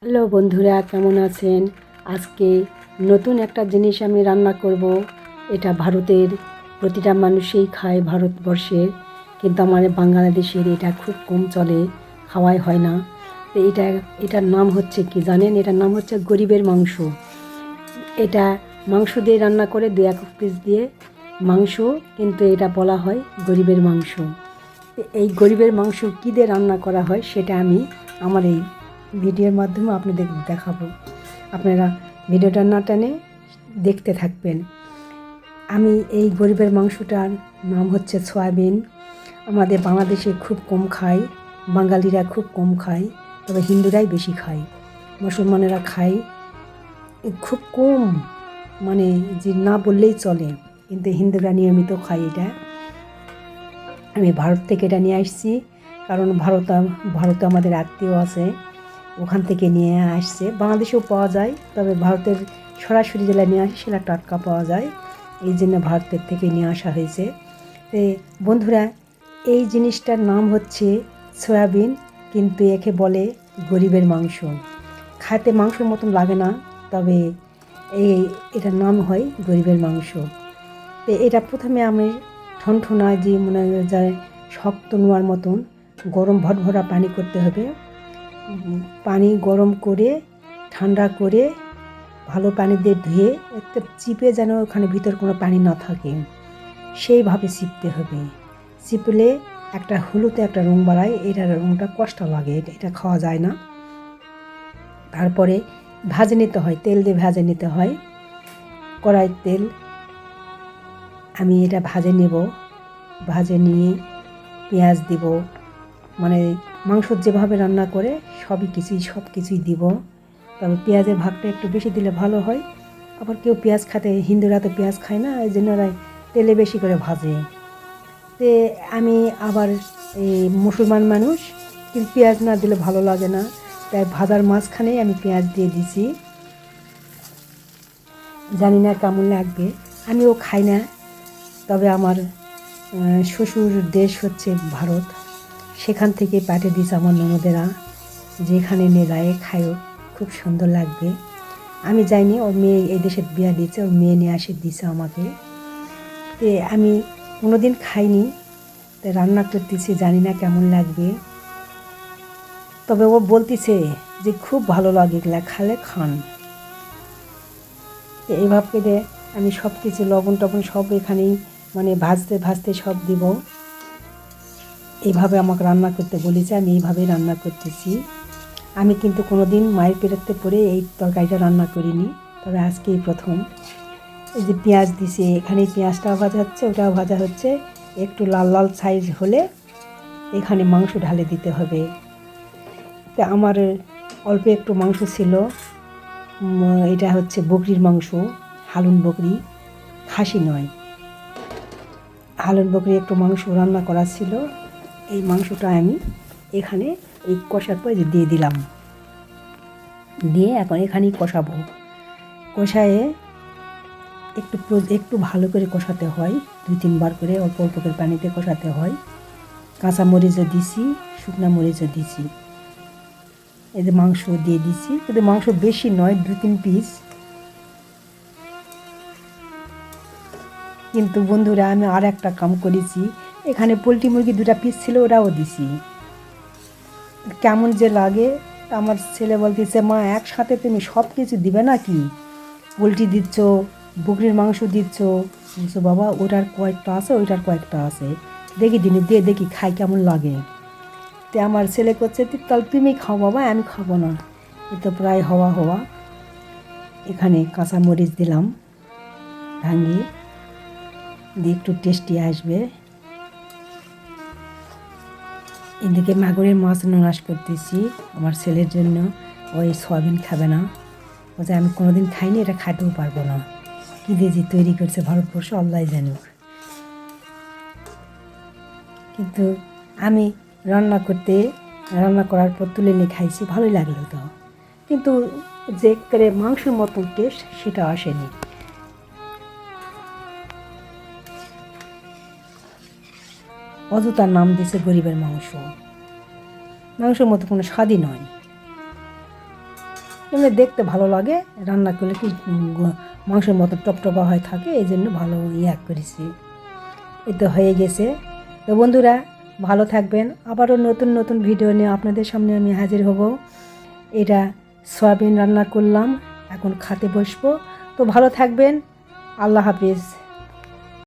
Hello বন্ধুরা, কেমন আছেন? আজকে নতুন একটা জিনিস আমি রান্না করব। এটা ভারতের প্রতিটা মানুষই খায় ভারতবর্ষের, কিন্তু আমাদের বাংলাদেশের এটা খুব কম চলে, খাওয়াই হয় না। তো এটার নাম হচ্ছে কি জানেন? এটার নাম হচ্ছে গরিবের মাংস। এটা মাংস দিয়ে রান্না করে 2-1 পিস দিয়ে মাংস, কিন্তু এটা বলা হয় গরিবের মাংস। এই গরিবের মাংস কী দিয়ে রান্না করা হয় সেটা আমি আমার এই ভিডিওর মাধ্যমে আপনাদের দেখাবো। আপনারা ভিডিওটা না টেনে দেখতে থাকবেন। আমি এই গরিবের মাংসটার নাম হচ্ছে সয়াবিন। আমাদের বাংলাদেশে খুব কম খায়, বাঙালিরা খুব কম খায়, তবে হিন্দুরাই বেশি খায়, মুসলমানেরা খায় খুব কম, মানে যে না বললেই চলে, কিন্তু হিন্দুরা নিয়মিত খায় এটা। আমি ভারত থেকে এটা নিয়ে আসছি, কারণ ভারতে আমাদের আত্মীয় আছে, ওখান থেকে নিয়ে আসছে। বাংলাদেশেও পাওয়া যায়, তবে ভারতের সরাসরি জেলায় নিয়ে আসে সেটা টাটকা পাওয়া যায়, এই জন্য ভারতের থেকে নিয়ে আসা হয়েছে। তো বন্ধুরা, এই জিনিসটার নাম হচ্ছে সয়াবিন, কিন্তু একে বলে গরিবের মাংস। খাইতে মাংসের মতন লাগে না, তবে এটার নাম হয় গরিবের মাংস। তো এটা প্রথমে আমি ঠনঠনা যে মনে যায় শক্ত নোয়ার মতন গরম ভটভরা পানি করতে হবে। পানি গরম করে ঠান্ডা করে ভালো পানি দিয়ে ধুয়ে একটা চিপে, যেন ওখানে ভিতর কোনো পানি না থাকে সেইভাবে চিপতে হবে। চিপলে একটা হলুদে একটা রং বাড়ায়, এটার রংটা কষ্ট লাগে, এটা খাওয়া যায় না। তারপরে ভাজে নিতে হয়, তেল দিয়ে ভাজে নিতে হয়, কড়াইয়ের তেল। আমি এটা ভাজে নেব, ভাজে নিয়ে পেঁয়াজ দিব, মানে মাংস যেভাবে রান্না করে সব কিছুই দিব, তবে পেঁয়াজের ভাগটা একটু বেশি দিলে ভালো হয়। আবার কেউ পেঁয়াজ খেতে, হিন্দুরা তো পেঁয়াজ খায় না, এই জন্য তেলে বেশি করে ভাজে। তে আমি আবার এই মুসলমান মানুষ, কিন্তু পেঁয়াজ না দিলে ভালো লাগে না, তাই ভাজার মাঝখানেই আমি পেঁয়াজ দিয়ে দিছি। জানি না কেমন লাগবে, আমিও খাই না, তবে আমার শ্বশুর দেশ হচ্ছে ভারত, সেখান থেকে পাঠিয়ে দিয়েছে আমার ননদেরা, যেখানে নিয়ে যায় খায়ও, খুব সুন্দর লাগবে। আমি যাইনি, ওর মেয়ে এই দেশে বিয়া দিয়েছে, ওর মেয়ে নিয়ে আসে দিয়েছে আমাকে। তো আমি কোনোদিন খাইনি, তো রান্না করতেছি, জানি না কেমন লাগবে, তবে ও বলতেছে যে খুব ভালো লাগে, এগুলা খালে খান। তো এইভাবে আমি সব কিছু লবণ টবণ সব এখানেই, মানে ভাজতে ভাজতে সব দিব। এইভাবে আমাকে রান্না করতে বলেছে, আমি এইভাবেই রান্না করতেছি। আমি কিন্তু কোনো দিন মায়ের পেটেতে পড়ে এই তরকারিটা রান্না করিনি, তবে আজকেই প্রথম। এই যে পেঁয়াজ দিছে, এখানে পেঁয়াজটাও ভাজা হচ্ছে, ওটাও ভাজা হচ্ছে, একটু লাল লাল সাইজ হলে এখানে মাংস ঢালে দিতে হবে। তো আমার অল্প একটু মাংস ছিল, এটা হচ্ছে বকরির মাংস, হালুন বকরি, খাসি নয়, হালুন বকরি একটু মাংস রান্না করা ছিল। এই মাংসটা আমি এখানে এই কষার পরে দিয়ে দিলাম, দিয়ে এখন এখানেই কষাবো। কষায়ে একটু ভালো করে কষাতে হয়, 2-3 বার করে অল্প অল্প করে পানিতে কষাতে হয়। কাঁচা মরিচও দিছি, শুকনা মরিচও দিছি, এই যে মাংস দিয়ে দিছি, কিন্তু মাংস বেশি নয়, 2-3 পিস। কিন্তু বন্ধুরা, আমি আর একটা কাম করেছি, এখানে পোলট্রি মুরগি 2টা পিস ছিল, ওটাও দিছি। কেমন যে লাগে, আমার ছেলে বলতেছে, মা একসাথে তুমি সব কিছু দিবে নাকি? পোলট্রি দিচ্ছ, বকরির মাংস দিচ্ছ, বলছো বাবা ওটার কয়েকটা আছে, ওইটার কয়েকটা আছে, দেখি দিনে দিয়ে দেখি খাই কেমন লাগে। তো আমার ছেলে করছে, তাহলে তুমি খাও বাবা, আমি খাবো না। এ তো প্রায় হওয়া হওয়া। এখানে কাঁচা মরিচ দিলাম ভাঙিয়ে, দিয়ে একটু টেস্টি আসবে। এদিকে মাগুরের মাছ নাশ করতেছি আমার ছেলের জন্য, ওই সয়াবিন খাবে না, বলছে আমি কোনোদিন খাইনি, এটা খাইতেও পারবো না। কী দিয়ে যে তৈরি করছে ভারতবর্ষ আল্লাহ জানুক। কিন্তু আমি রান্না করার পর তুলে নিয়ে খাইছি, ভালোই লাগলো তো, কিন্তু যে করে মাংসের মতো টেস্ট সেটা আসেনি। অযথার নাম দিয়েছে গরিবের মাংস, মাংসের মতো কোনো স্বাদই নয়। এমনি দেখতে ভালো লাগে, রান্না করলে কি মাংসের মতো টপটপা হয়ে থাকে, এই জন্য ভালো করেছি। এই তো হয়ে গেছে। তো বন্ধুরা ভালো থাকবেন, আবারও নতুন নতুন ভিডিও নিয়ে আপনাদের সামনে আমি হাজির হব। এটা সয়াবিন রান্না করলাম, এখন খেতে বসবো। তো ভালো থাকবেন, আল্লাহ হাফিজ।